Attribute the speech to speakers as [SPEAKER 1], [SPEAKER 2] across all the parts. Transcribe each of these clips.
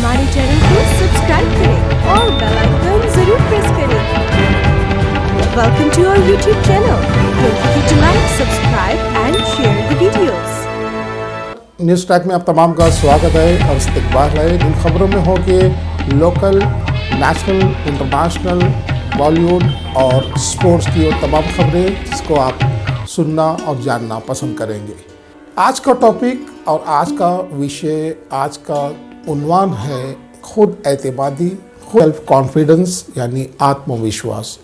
[SPEAKER 1] हमारे चैनल को सब्सक्राइब करें और बेल आइकन जरूर प्रेस करें। Welcome to our YouTube channel. Don't forget to like, subscribe and share the videos.
[SPEAKER 2] News track में आप तमाम का स्वागत है और इस्तकबाल है। इन खबरों में हो कि लोकल, नेशनल, इंटरनेशनल, बॉलीवुड और स्पोर्ट्स की वो तमाम खबरें जिसको आप सुनना और जानना पसंद करेंगे। आज का टॉपिक और आज का विषय, आज का उन्वान है खुद एतमादी, सेल्फ कॉन्फिडेंस यानी आत्मविश्वास।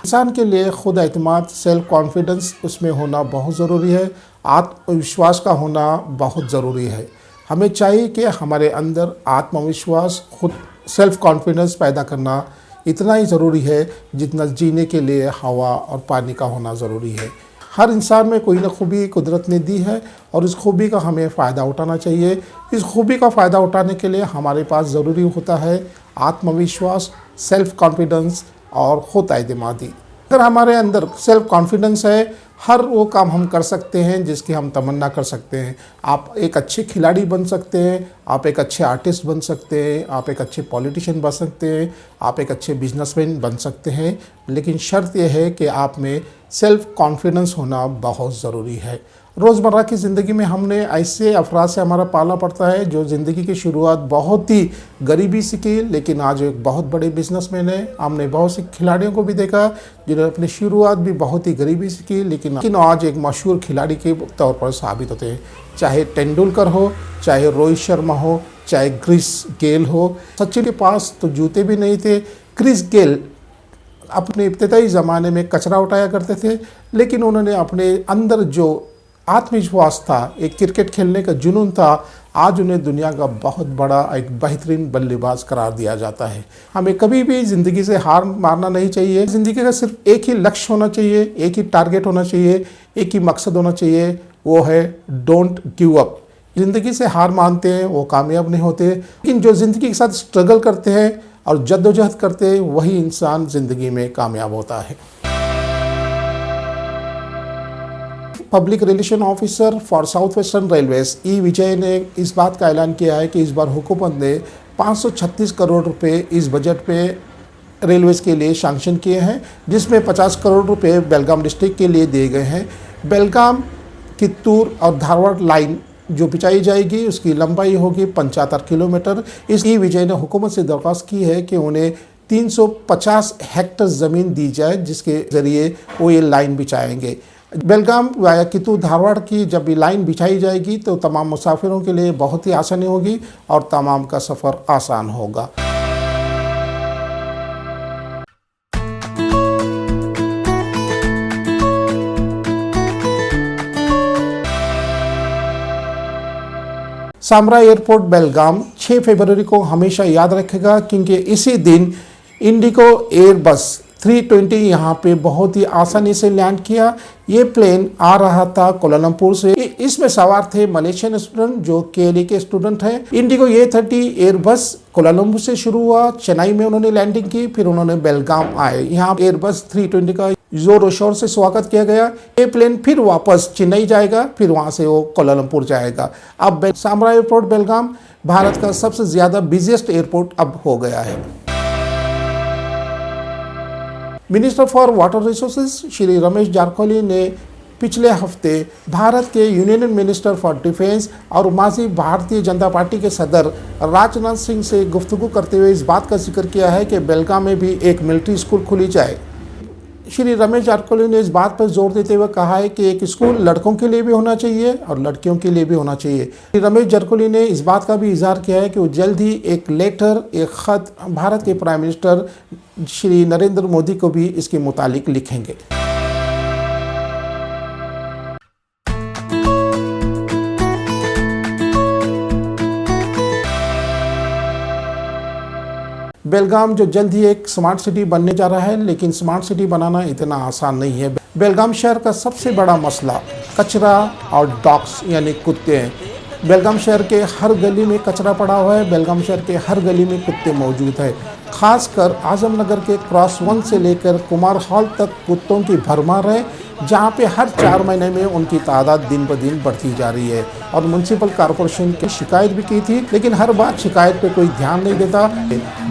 [SPEAKER 2] इंसान के लिए खुद एतमाद, सेल्फ कॉन्फिडेंस उसमें होना बहुत ज़रूरी है। आत्मविश्वास का होना बहुत ज़रूरी है। हमें चाहिए कि हमारे अंदर आत्मविश्वास, खुद सेल्फ कॉन्फिडेंस पैदा करना इतना ही ज़रूरी है जितना जीने के लिए हवा और पानी का होना ज़रूरी है। हर इंसान में कोई ना खूबी कुदरत ने दी है और इस खूबी का हमें फ़ायदा उठाना चाहिए। इस खूबी का फ़ायदा उठाने के लिए हमारे पास ज़रूरी होता है आत्मविश्वास, सेल्फ कॉन्फिडेंस और खुद एतमादी। अगर हमारे अंदर सेल्फ कॉन्फिडेंस है, हर वो काम हम कर सकते हैं जिसकी हम तमन्ना कर सकते हैं। आप एक अच्छे खिलाड़ी बन सकते हैं, आप एक अच्छे आर्टिस्ट बन सकते हैं, आप एक अच्छे पॉलिटिशियन बन सकते हैं, आप एक अच्छे बिजनेसमैन बन सकते हैं। लेकिन शर्त यह है कि आप में सेल्फ कॉन्फिडेंस होना बहुत ज़रूरी है। रोज़मर्रा की ज़िंदगी में हमने ऐसे अफराद से हमारा पाला पड़ता है जो ज़िंदगी की शुरुआत बहुत ही गरीबी से की, लेकिन आज एक बहुत बड़े बिजनेसमैन हैं। हमने बहुत से खिलाड़ियों को भी देखा जिन्होंने अपनी शुरुआत भी बहुत ही गरीबी से की, लेकिन आज एक मशहूर खिलाड़ी के तौर पर साबित होते हैं। चाहे तेंदुलकर हो, चाहे रोहित शर्मा हो, चाहे क्रिस गेल हो। सचिन के पास तो जूते भी नहीं थे। क्रिस गेल अपने इब्तदाई ज़माने में कचरा उठाया करते थे, लेकिन उन्होंने अपने अंदर जो आत्मविश्वास था, एक क्रिकेट खेलने का जुनून था, आज उन्हें दुनिया का बहुत बड़ा एक बेहतरीन बल्लेबाज करार दिया जाता है। हमें कभी भी ज़िंदगी से हार मारना नहीं चाहिए। ज़िंदगी का सिर्फ एक ही लक्ष्य होना चाहिए, एक ही टारगेट होना चाहिए, एक ही मकसद होना चाहिए, वो है डोंट गिव अप। ज़िंदगी से हार मानते हैं वो कामयाब नहीं होते, लेकिन जो ज़िंदगी के साथ स्ट्रगल करते हैं और जद्दोजहद करते हैं वही इंसान ज़िंदगी में कामयाब होता है। Public relation officer for south western railways E Vijay ने इस बात का ऐलान किया है कि इस बार हुकूमत ने 536 करोड़ रुपए इस बजट पे रेलवेज के लिए सैंक्शन किए हैं, जिसमें 50 करोड़ रुपए बेलगाम डिस्ट्रिक्ट के लिए दिए गए हैं। बेलगाम, कित्तूर और धारवाड़ लाइन जो बिछाई जाएगी उसकी लंबाई होगी 75 किलोमीटर। इस ई विजय ने हुकूमत से दरख्वास्त की है कि उन्हें 350 हेक्टेयर ज़मीन दी जाए जिसके ज़रिए वो ये लाइन बिछाएंगे। बेलगाम वाया कित्तूर धारवाड़ की जब ये लाइन बिछाई जाएगी तो तमाम मुसाफिरों के लिए बहुत ही आसानी होगी और तमाम का सफ़र आसान होगा। सामरा एयरपोर्ट बेलगाम 6 फरवरी को हमेशा याद रखेगा, क्योंकि इसी दिन इंडिगो एयरबस 320 यहाँ पे बहुत ही आसानी से लैंड किया। ये प्लेन आ रहा था कोलालमपुर से। इसमें सवार थे मलेशियन स्टूडेंट जो केएलई के स्टूडेंट हैं। इंडिगो A30 एयरबस कोलालमपुर से शुरू हुआ, चेन्नई में उन्होंने लैंडिंग की, फिर उन्होंने बेलगाम आए। यहाँ एयरबस 320 का जोर शोर से स्वागत किया गया। ये प्लेन फिर वापस चेन्नई जाएगा, फिर वहाँ से वो कोलालमपुर जाएगा। अब सामरा एयरपोर्ट बेलगाम भारत का सबसे ज़्यादा बिजिएस्ट एयरपोर्ट अब हो गया है। Minister for water resources Shri Ramesh Jarkoli ने पिछले हफ्ते भारत के यूनियन मिनिस्टर फॉर डिफेंस और माजी भारतीय जनता पार्टी के सदर राजनाथ सिंह से गुफ्तगू करते हुए इस बात का जिक्र किया है कि बेलगाम में भी एक मिलिट्री स्कूल खुली जाए। श्री रमेश जारकोली ने इस बात पर जोर देते हुए कहा है कि एक स्कूल लड़कों के लिए भी होना चाहिए और लड़कियों के लिए भी होना चाहिए। श्री रमेश जारकोली ने इस बात का भी इजहार किया है कि वो जल्द ही एक लेटर, एक ख़त भारत के प्राइम मिनिस्टर श्री नरेंद्र मोदी को भी इसके मुतालिक लिखेंगे। बेलगाम जो जल्द ही एक स्मार्ट सिटी बनने जा रहा है, लेकिन स्मार्ट सिटी बनाना इतना आसान नहीं है। बेलगाम शहर का सबसे बड़ा मसला कचरा और डॉग्स यानी कुत्ते हैं। बेलगाम शहर के हर गली में कचरा पड़ा हुआ है। बेलगाम शहर के हर गली में कुत्ते मौजूद है। खासकर आजमनगर के क्रॉस 1 से लेकर कुमार हॉल तक कुत्तों की भरमार है। जहां पे हर 4 महीने में उनकी तादाद दिन ब दिन बढ़ती जा रही है। और म्यूनसिपल कॉरपोरेशन की शिकायत भी की थी, लेकिन हर बार शिकायत पे कोई ध्यान नहीं देता।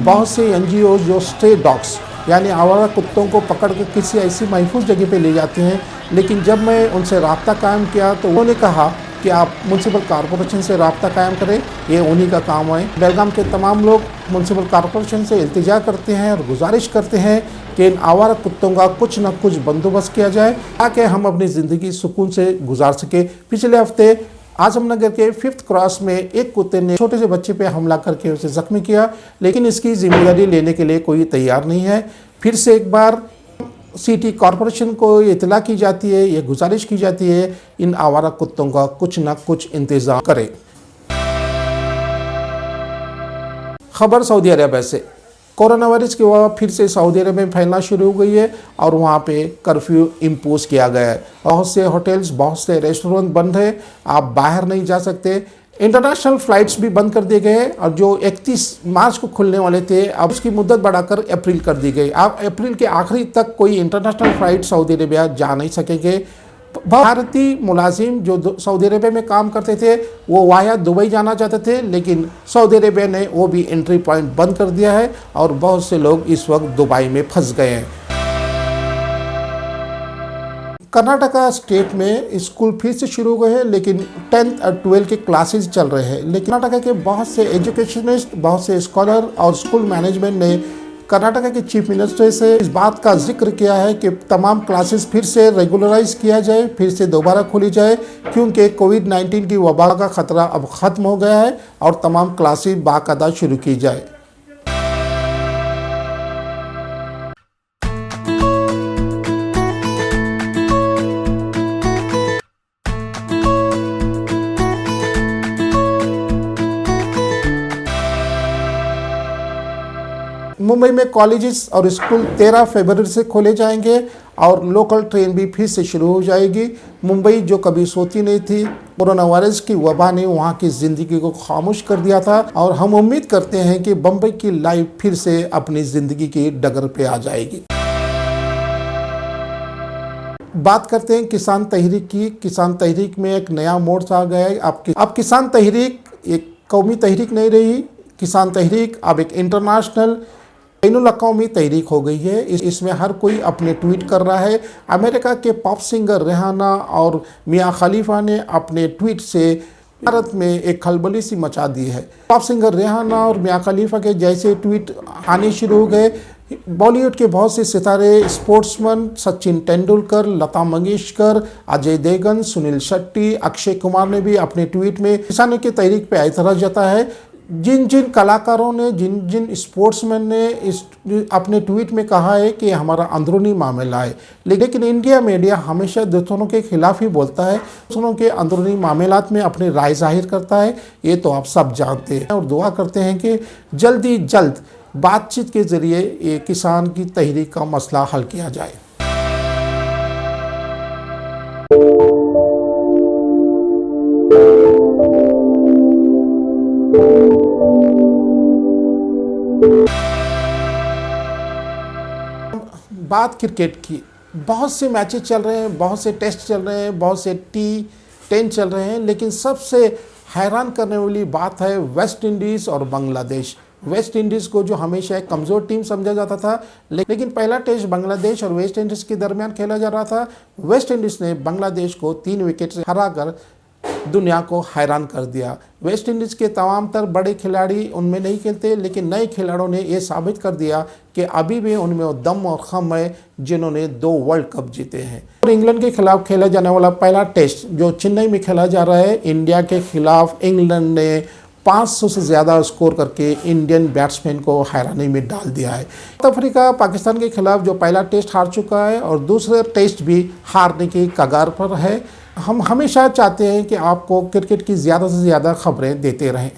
[SPEAKER 2] बहुत से एनजीओ जो स्ट्रे डॉग्स यानी आवारा कुत्तों को पकड़ कर किसी ऐसी महफूज जगह पे ले जाते हैं, लेकिन जब मैं उनसे राब्ता कायम किया तो उन्होंने कहा कि आप म्यूनसिपल कॉरपोरेशन से राब्ता कायम करें, ये उन्हीं का काम है। बेलगाम के तमाम लोग म्यूनसिपल कॉरपोरेशन से इल्तिजा करते हैं और गुजारिश करते हैं कि इन आवारा कुत्तों का कुछ न कुछ बंदोबस्त किया जाए ताकि हम अपनी ज़िंदगी सुकून से गुजार सके। पिछले हफ्ते आजमनगर के 5th क्रॉस में एक कुत्ते ने छोटे से बच्चे पे हमला करके उसे जख्मी किया, लेकिन इसकी जिम्मेदारी लेने के लिए कोई तैयार नहीं है। फिर से एक बार सिटी कॉरपोरेशन को इतला की जाती है, ये गुजारिश की जाती है इन आवारा कुत्तों का कुछ न कुछ इंतज़ाम करें। खबर सऊदी अरब से। कोरोना वायरस की वबा फिर से सऊदी अरब में फैलना शुरू हो गई है और वहाँ पे कर्फ्यू इम्पोज किया गया है। बहुत से होटल्स, बहुत से रेस्टोरेंट बंद है, आप बाहर नहीं जा सकते। इंटरनेशनल फ़्लाइट्स भी बंद कर दिए गए और जो 31 मार्च को खुलने वाले थे अब उसकी मुद्दत बढ़ाकर अप्रैल कर दी गई। अब अप्रैल के आखिरी तक कोई इंटरनेशनल फ़्लाइट सऊदी अरेबिया जा नहीं सकेंगे। भारतीय मुलाजिम जो सऊदी अरेबिया में काम करते थे वो वाया दुबई जाना चाहते थे, लेकिन सऊदी अरेबिया ने वो भी एंट्री पॉइंट बंद कर दिया है और बहुत से लोग इस वक्त दुबई में फंस गए हैं। कर्नाटका स्टेट में स्कूल फिर से शुरू हो गए हैं, लेकिन 10th और 12th के क्लासेस चल रहे हैं। लेकिन कर्नाटका के बहुत से एजुकेशनिस्ट, बहुत से स्कॉलर और स्कूल मैनेजमेंट ने कर्नाटका के चीफ मिनिस्टर से इस बात का जिक्र किया है कि तमाम क्लासेस फिर से रेगुलराइज किया जाए, फिर से दोबारा खोली जाए, क्योंकि कोविड-19 की वबा का ख़तरा अब ख़त्म हो गया है और तमाम क्लासेस बाकायदा शुरू की जाए। मुंबई में कॉलेजेस और स्कूल 13 फरवरी से खोले जाएंगे और लोकल ट्रेन भी फिर से शुरू हो जाएगी। मुंबई जो कभी सोती नहीं थी, कोरोना वायरस की वबा ने वहां की ज़िंदगी को खामोश कर दिया था और हम उम्मीद करते हैं कि मुंबई की लाइफ फिर से अपनी ज़िंदगी की डगर पे आ जाएगी। बात करते हैं किसान तहरीक की। किसान तहरीक में एक नया मोड़ आ गया है। अब किसान तहरीक एक कौमी तहरीक नहीं रही, किसान तहरीक अब एक इंटरनेशनल बैनुल-अक़वामी तहरीक हो गई है। इसमें हर कोई अपने ट्वीट कर रहा है। अमेरिका के पॉप सिंगर रिहाना और मियाँ खलीफा ने अपने ट्वीट से भारत में एक खलबली सी मचा दी है। पॉप सिंगर रिहाना और मियाँ खलीफा के जैसे ट्वीट आने शुरू हो गए। बॉलीवुड के बहुत से सितारे, स्पोर्ट्समैन सचिन तेंदुलकर, लता मंगेशकर, अजय देवगन, सुनील शेट्टी, अक्षय कुमार ने भी अपने ट्वीट में किसानों की तहरीक पर एतराज़ जताया है। जिन जिन कलाकारों ने, जिन जिन स्पोर्ट्समैन ने इस अपने ट्वीट में कहा है कि हमारा अंदरूनी मामला है, लेकिन इंडिया मीडिया हमेशा दूसरों के खिलाफ ही बोलता है, दूसरों के अंदरूनी मामलात में अपनी राय जाहिर करता है। ये तो आप सब जानते हैं और दुआ करते हैं कि जल्दी जल्द बातचीत के ज़रिए ये किसान की तहरीक का मसला हल किया जाए। बात क्रिकेट की। बहुत से मैचेस चल रहे हैं, बहुत से टेस्ट चल रहे हैं, बहुत से T10 चल रहे हैं, लेकिन सबसे हैरान करने वाली बात है वेस्ट इंडीज़ और बांग्लादेश। वेस्ट इंडीज़ को जो हमेशा एक कमज़ोर टीम समझा जाता था, लेकिन पहला टेस्ट बांग्लादेश और वेस्ट इंडीज़ के दरमियान खेला जा रहा था। वेस्ट इंडीज़ ने बांग्लादेश को 3 विकेट से हराकर दुनिया को हैरान कर दिया। वेस्ट इंडीज़ के तमाम तर बड़े खिलाड़ी उनमें नहीं खेलते, लेकिन नए खिलाड़ियों ने ये साबित कर दिया कि अभी भी उनमें वो दम और खम है जिन्होंने 2 वर्ल्ड कप जीते हैं। और इंग्लैंड के खिलाफ खेला जाने वाला पहला टेस्ट जो चेन्नई में खेला जा रहा है, इंडिया के खिलाफ इंग्लैंड ने 500 से ज़्यादा स्कोर करके इंडियन बैट्समैन को हैरानी में डाल दिया है। साउथ अफ्रीका पाकिस्तान के खिलाफ जो पहला टेस्ट हार चुका है और दूसरा टेस्ट भी हारने की कगार पर है। हम हमेशा चाहते हैं कि आपको क्रिकेट की ज़्यादा से ज़्यादा खबरें देते रहें।